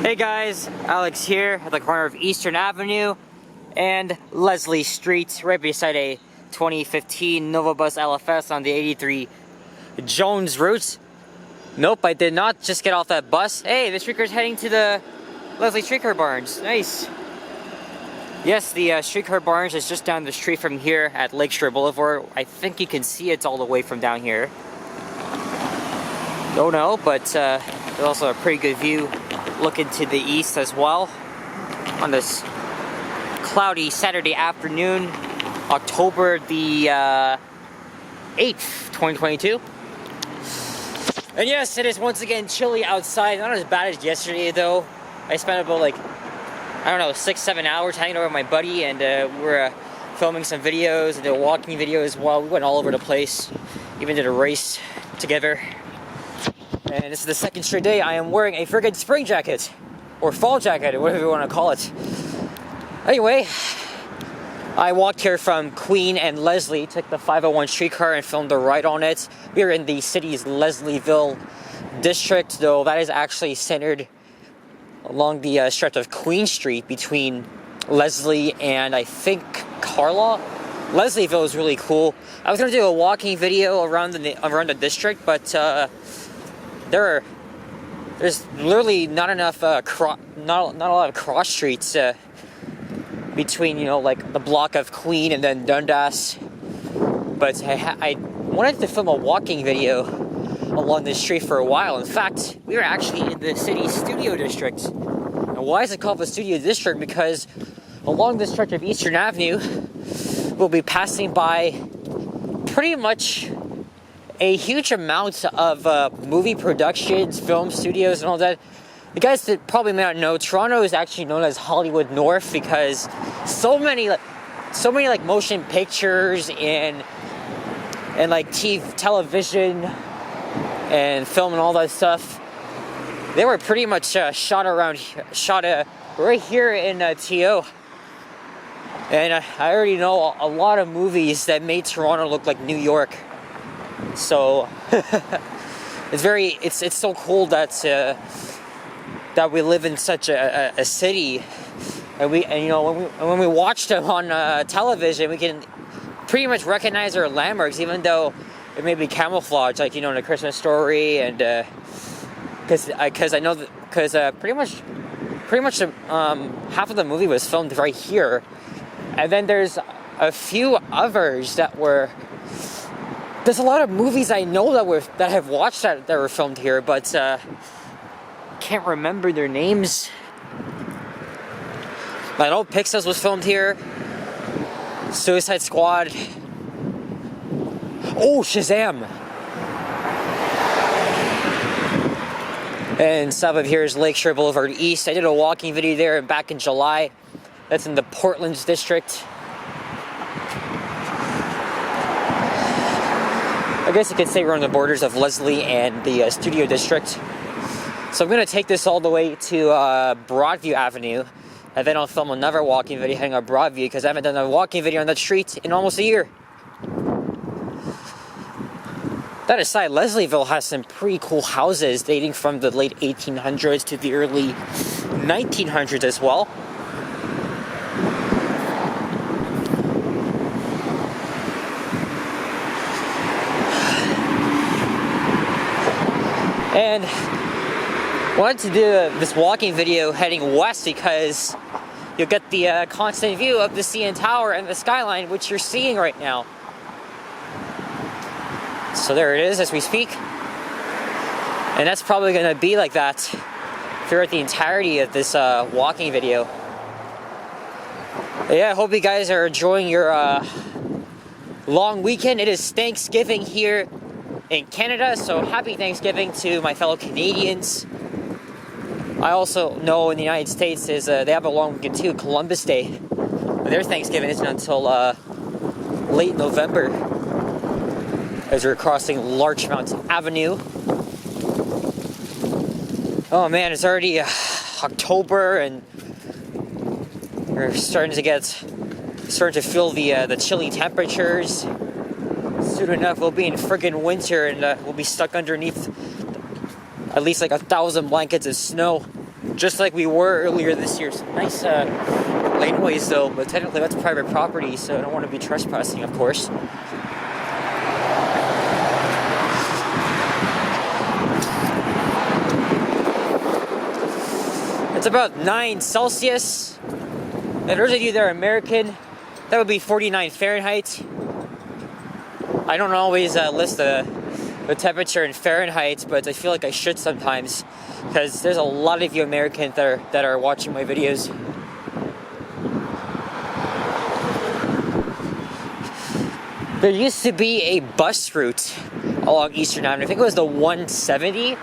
Hey guys, Alex here at the corner of Eastern Avenue and Leslie Street, right beside a 2015 Nova Bus LFS on the 83 Jones route. Nope, I did not just get off that bus. Hey, the streetcar's heading to the Leslie Streetcar Barns. Nice. Yes, the Streetcar Barns is just down the street from here at Lakeshore Boulevard. I think you can see it all the way from down here. Don't know, but there's also a pretty good view looking to the east as well on this cloudy Saturday afternoon, October the 8th, 2022. And yes, it is once again chilly outside. Not as bad as yesterday though. I spent about like, I don't know, 6-7 hours hanging out with my buddy, and we're filming some videos and a walking video as well. We went all over the place, even did a race together. And this is the second straight day I am wearing a friggin' spring jacket, or fall jacket, or whatever you want to call it. Anyway, I walked here from Queen and Leslie, took the 501 streetcar and filmed a ride on it. We are in the city's Leslieville district, though that is actually centered along the stretch of Queen Street between Leslie and I think Carlaw. Leslieville is really cool. I was going to do a walking video around the district, but there's literally not enough not a lot of cross streets between, you know, like the block of Queen and then Dundas. But I wanted to film a walking video along this street for a while. In fact, we are actually in the city's studio district. And why is it called the studio district? Because along this stretch of Eastern Avenue, we'll be passing by pretty much a huge amount of movie productions, film studios, and all that. You guys probably may not know, Toronto is actually known as Hollywood North because so many like motion pictures and like television and film and all that stuff, they were pretty much shot right here in TO. And I already know a lot of movies that made Toronto look like New York. So it's so cool that we live in such a city, and you know, when we watch them on television, we can pretty much recognize our landmarks, even though it may be camouflage, like, you know, in A Christmas Story, and because I know that pretty much half of the movie was filmed right here, and then there's a few others that were. There's a lot of movies I know that I have watched that were filmed here, but can't remember their names. I know Pixels was filmed here. Suicide Squad. Oh, Shazam! And south of here is Lakeshore Boulevard East. I did a walking video there back in July. That's in the Portlands district. I guess you could say we're on the borders of Leslie and the studio district. So I'm going to take this all the way to Broadview Avenue, and then I'll film another walking video heading up Broadview, because I haven't done a walking video on that street in almost a year. That aside, Leslieville has some pretty cool houses dating from the late 1800s to the early 1900s as well. And wanted to do this walking video heading west because you'll get the constant view of the CN Tower and the skyline, which you're seeing right now. So there it is as we speak. And that's probably going to be like that throughout the entirety of this walking video. But yeah, I hope you guys are enjoying your long weekend. It is Thanksgiving here in Canada, so happy Thanksgiving to my fellow Canadians. I also know in the United States is they have a long weekend too, Columbus Day. But their Thanksgiving isn't until late November, as we're crossing Larchmont Avenue. Oh man, it's already October, and we're starting to feel the chilly temperatures. Soon enough, we'll be in friggin' winter, and we'll be stuck underneath at least like 1,000 blankets of snow. just like we were earlier this year. Some nice laneways though, but technically that's private property, so I don't want to be trespassing, of course. It's about 9 Celsius. And for those of you that are American, that would be 49 Fahrenheit. I don't always list the temperature in Fahrenheit, but I feel like I should sometimes, because there's a lot of you Americans that are watching my videos. There used to be a bus route along Eastern Avenue. I think it was the 170,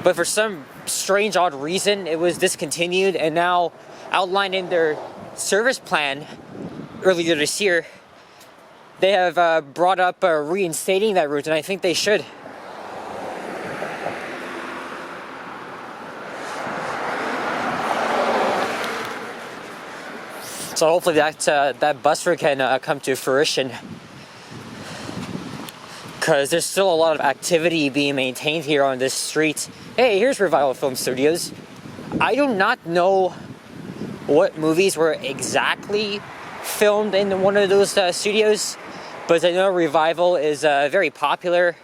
but for some strange, odd reason, it was discontinued, and now outlined in their service plan earlier this year, they have brought up reinstating that route, and I think they should. So hopefully that bus route can come to fruition, because there's still a lot of activity being maintained here on this street. Hey, here's Revival Film Studios. I do not know what movies were exactly filmed in one of those studios, but I know Revival is very popular.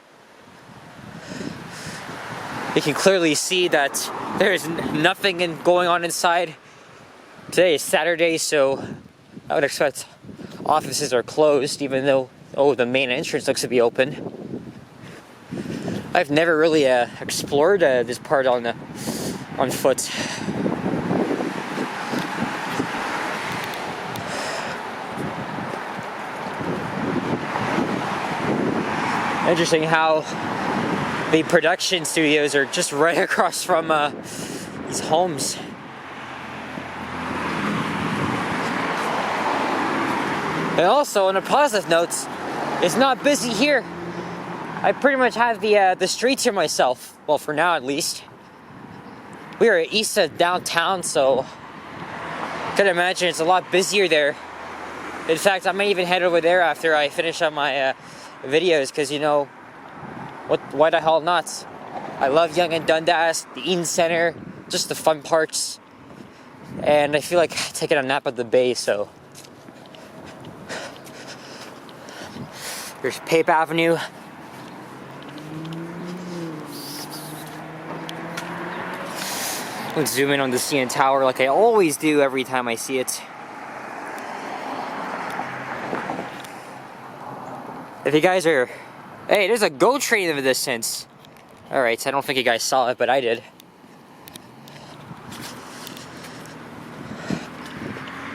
You can clearly see that there's nothing going on inside. Today is Saturday, so I would expect offices are closed, even though, the main entrance looks to be open. I've never really explored this part on foot. Interesting how the production studios are just right across from these homes. And also, on a positive note, it's not busy here. I pretty much have the streets here myself. Well, for now at least. We are east of downtown, so I can imagine it's a lot busier there. In fact, I might even head over there after I finish up my videos, because why the hell not? I love Yonge and Dundas, the Eaton Center, just the fun parts. And I feel like taking a nap at the bay, so. There's Pape Avenue. Let's zoom in on the CN Tower like I always do every time I see it. If you guys are... Hey, there's a GO train in the distance. Alright, I don't think you guys saw it, but I did.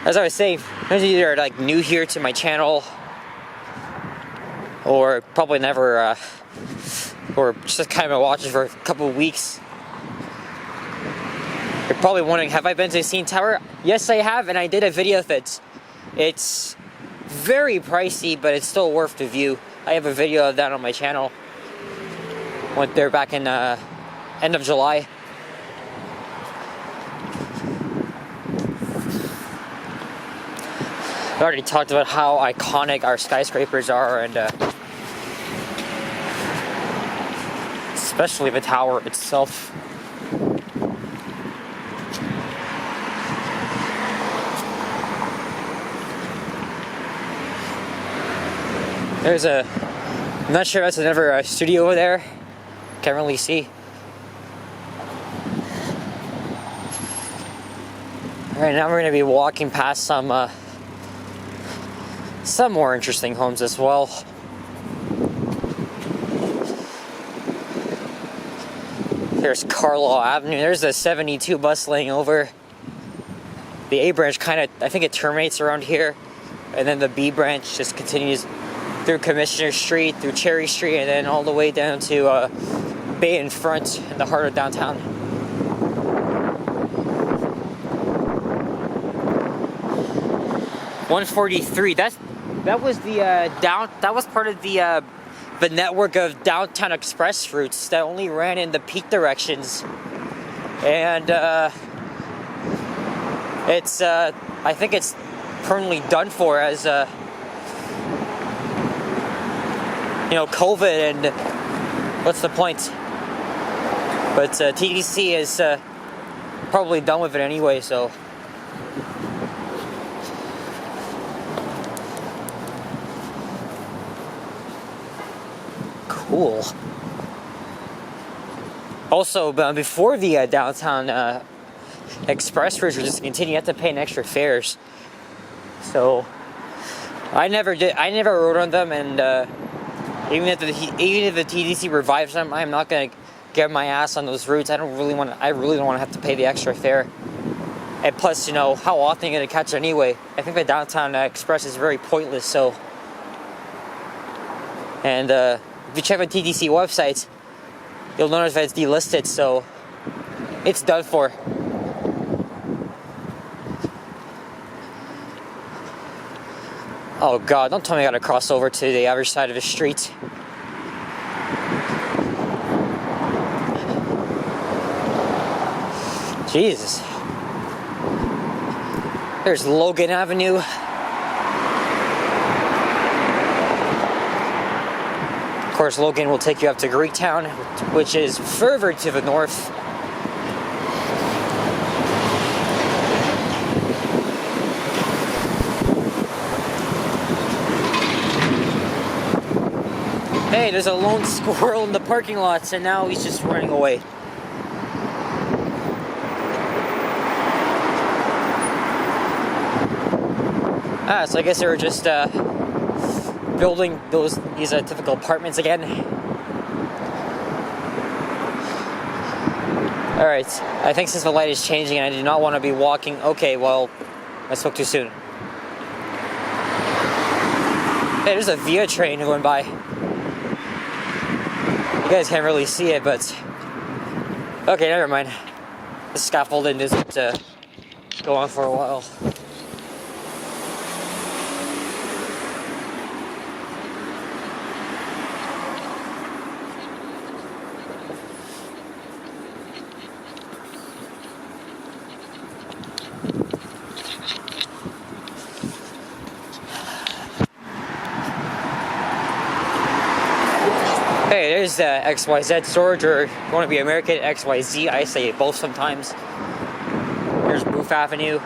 As I was saying, those of you that are like new here to my channel, or probably never, or just kind of watching for a couple of weeks, you're probably wondering, have I been to the CN Tower? Yes, I have, and I did a video of it. It's very pricey, but it's still worth the view. I have a video of that on my channel. Went there back in end of July. I already talked about how iconic our skyscrapers are, and especially the tower itself. There's I'm not sure if that's another studio over there. Can't really see. Alright, now we're going to be walking past some more interesting homes as well. There's Carlisle Avenue. There's the 72 bus laying over. The A branch I think it terminates around here. And then the B branch just continues through Commissioner Street, through Cherry Street, and then all the way down to Bay and Front in the heart of downtown. $143. That was that was part of the network of downtown express routes that only ran in the peak directions, and it's I think it's permanently done for as COVID, and what's the point? But TDC has probably done with it anyway, so. Cool. Also, before the downtown express routes were just continue, you have to pay an extra fares. So I never rode on them, and even if the TDC revives them, I'm not gonna get my ass on those routes. I really don't want to have to pay the extra fare. And plus, you know, how often are you gonna catch it anyway? I think the downtown express is very pointless. So, and if you check the TDC website, you'll notice that it's delisted. So it's done for. Oh God, don't tell me I gotta cross over to the other side of the street. Jesus. There's Logan Avenue. Of course, Logan will take you up to Greektown, which is further to the north. Hey, there's a lone squirrel in the parking lots, and now he's just running away. So I guess they were just building these typical apartments again. Alright, I think since the light is changing, I do not want to be walking. Okay, well, I spoke too soon. Hey, there's a Via train going by. You guys can't really see it, but okay, never mind. The scaffolding doesn't go on for a while. Hey, there's the XYZ storage, or if you want to be American, XYZ. I say both sometimes. There's Booth Avenue.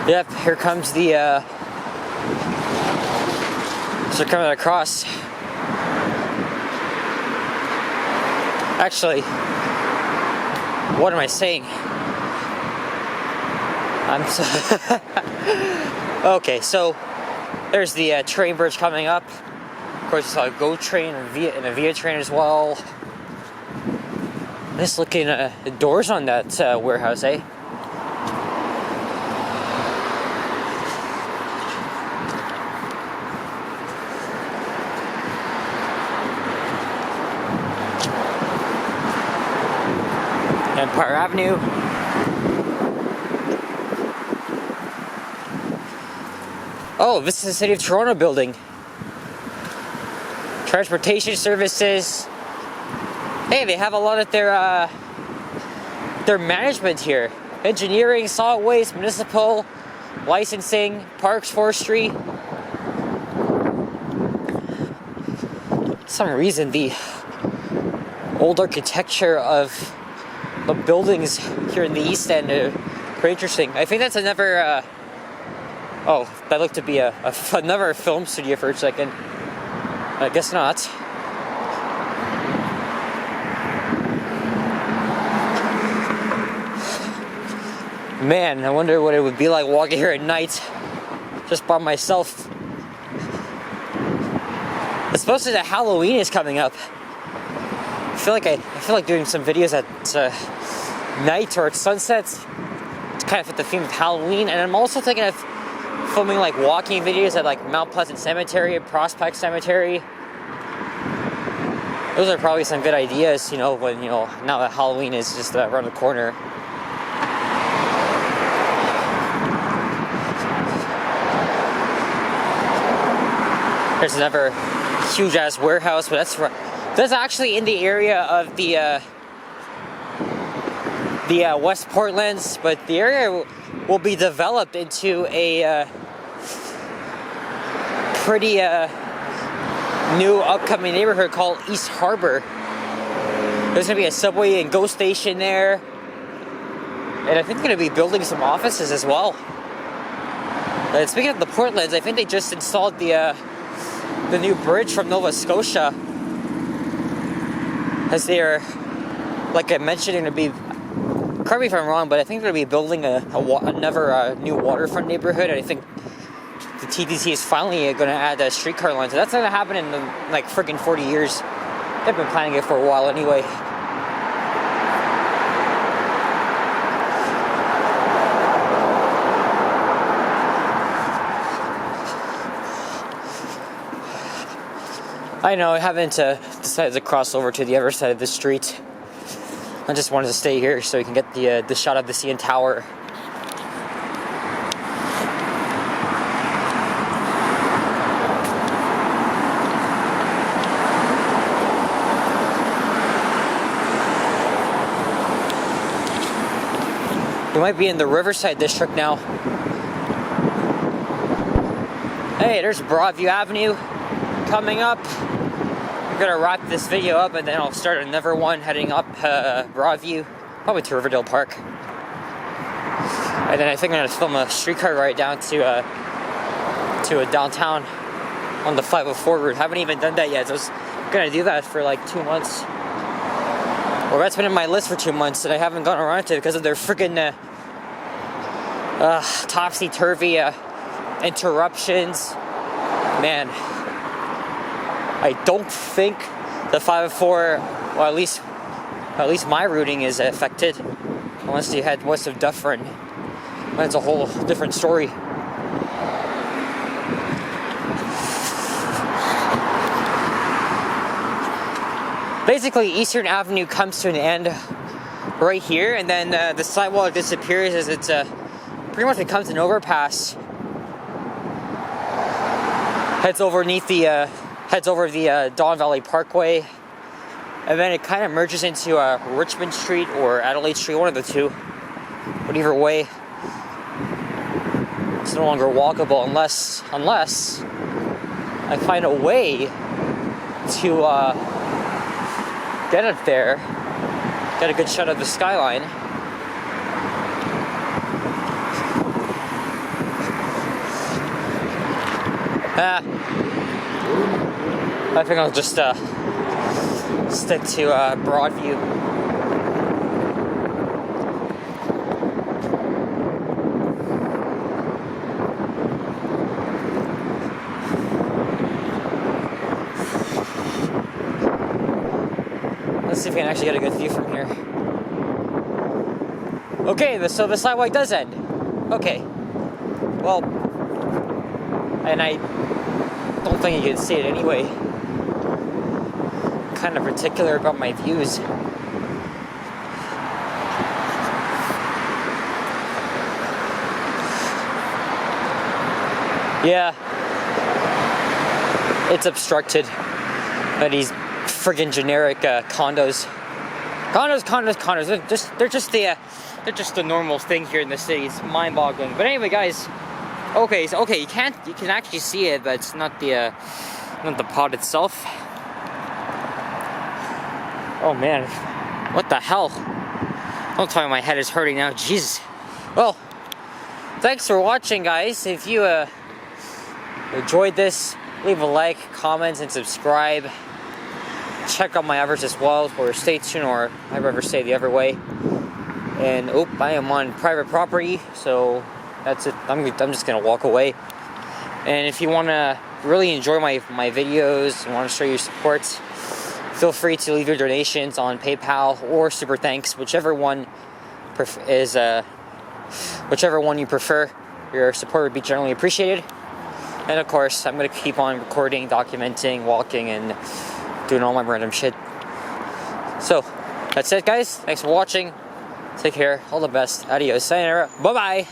Yep, here comes the, so they're coming across. Actually, what am I saying? Okay, so there's the train bridge coming up. Of course, I saw a GO train and a Via train as well. Just looking at the doors on that warehouse, eh? Empire Avenue. Oh, this is the City of Toronto building. Transportation services. Hey, they have a lot of their management here. Engineering, solid waste, municipal, licensing, parks, forestry. For some reason, the old architecture of the buildings here in the East End are pretty interesting. I think that's another, oh, that looked to be another film studio for a second. I guess not. Man, I wonder what it would be like walking here at night, just by myself. Especially that Halloween is coming up. I feel like doing some videos at night or at sunsets to kind of fit the theme of Halloween, and I'm also thinking of filming like walking videos at like Mount Pleasant Cemetery, Prospect Cemetery. Those are probably some good ideas, you know, when, you know, now that Halloween is just around the corner. There's another huge ass warehouse, but that's That's actually in the area of the West Portlands, but the area will be developed into a pretty new upcoming neighborhood called East Harbor. There's gonna be a subway and GO station there, and I think they're gonna be building some offices as well. And speaking of the Portlands, I think they just installed the new bridge from Nova Scotia, as they are, like I mentioned, going to be, correct me if I'm wrong, but I think they're going to be building another new waterfront neighborhood. And I think the TTC is finally going to add a streetcar line. So that's going to happen in like friggin' 40 years. They've been planning it for a while anyway. I know, I haven't decided to cross over to the other side of the street. I just wanted to stay here so you can get the shot of the CN Tower. We might be in the Riverside District now. Hey, there's Broadview Avenue coming up. I'm gonna wrap this video up and then I'll start another one heading up Broadview, probably to Riverdale Park. And then I think I'm gonna film a streetcar ride down to a downtown on the 504 route. Haven't even done that yet. So I was gonna do that for like 2 months. Well, that's been in my list for 2 months and I haven't gone around to it because of their freaking topsy-turvy interruptions. Man, I don't think the 504, well, at least my routing is affected, unless you had west of Dufferin. That's a whole different story. Basically, Eastern Avenue comes to an end right here, and then the sidewalk disappears as it's pretty much becomes an overpass. Heads over the Don Valley Parkway, and then it kind of merges into Richmond Street or Adelaide Street, one of the two. But either way, it's no longer walkable unless I find a way to get up there, get a good shot of the skyline. I think I'll just stick to Broadview. Let's see if we can actually get a good view from here. Okay, so the sidewalk does end. Okay. Well, and I don't think you can see it anyway. I'm kind of particular about my views. Yeah, it's obstructed by these friggin' generic condos. They're just the normal thing here in the city. It's mind-boggling. But anyway, guys. Okay, so you can actually see it, but it's not the pod itself. Oh man, what the hell? Don't tell me my head is hurting now. Jesus. Well, thanks for watching, guys. If you enjoyed this, leave a like, comment, and subscribe. Check out my others as well, or stay tuned, or I rather say the other way. And I am on private property, so that's it. I'm just gonna walk away. And if you want to really enjoy my videos and want to show your support, feel free to leave your donations on PayPal or Super Thanks, whichever one you prefer. Your support would be generally appreciated. And of course, I'm gonna keep on recording, documenting, walking, and doing all my random shit. So that's it, guys. Thanks for watching. Take care. All the best. Adios. Sayonara. Bye bye.